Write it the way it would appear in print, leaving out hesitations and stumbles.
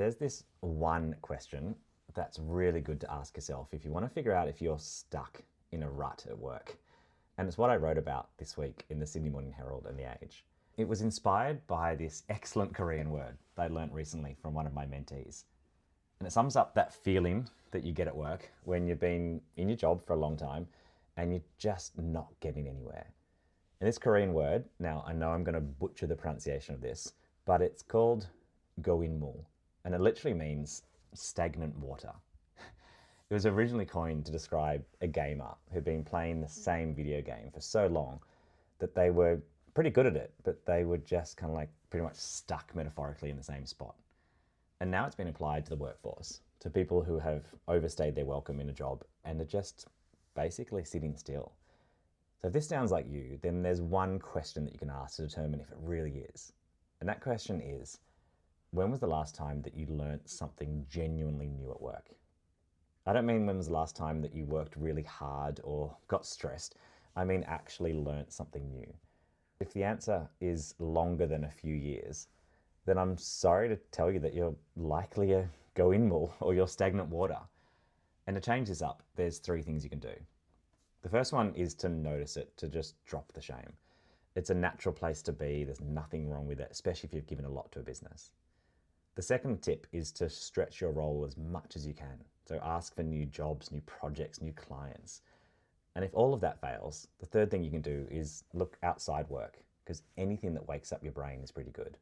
There's this one question that's really good to ask yourself if you want to figure out if you're stuck in a rut at work. And it's what I wrote about this week in the Sydney Morning Herald and The Age. It was inspired by this excellent Korean word that I learnt recently from one of my mentees. And it sums up that feeling that you get at work when you've been in your job for a long time and you're just not getting anywhere. And this Korean word, now I know I'm going to butcher the pronunciation of this, but it's called goinmul, and it literally means stagnant water. It was originally coined to describe a gamer who'd been playing the same video game for so long that they were pretty good at it, but they were just kind of like pretty much stuck metaphorically in the same spot. And now it's been applied to the workforce, to people who have overstayed their welcome in a job and are just basically sitting still. So if this sounds like you, then there's one question that you can ask to determine if it really is. And that question is, when was the last time that you learnt something genuinely new at work? I don't mean when was the last time that you worked really hard or got stressed. I mean actually learnt something new. If the answer is longer than a few years, then I'm sorry to tell you that you're likely a goinmul or you're stagnant water. And to change this up, there's 3 things you can do. The first one is to notice it, to just drop the shame. It's a natural place to be. There's nothing wrong with it, especially if you've given a lot to a business. The second tip is to stretch your role as much as you can. So ask for new jobs, new projects, new clients. And if all of that fails, the third thing you can do is look outside work, because anything that wakes up your brain is pretty good.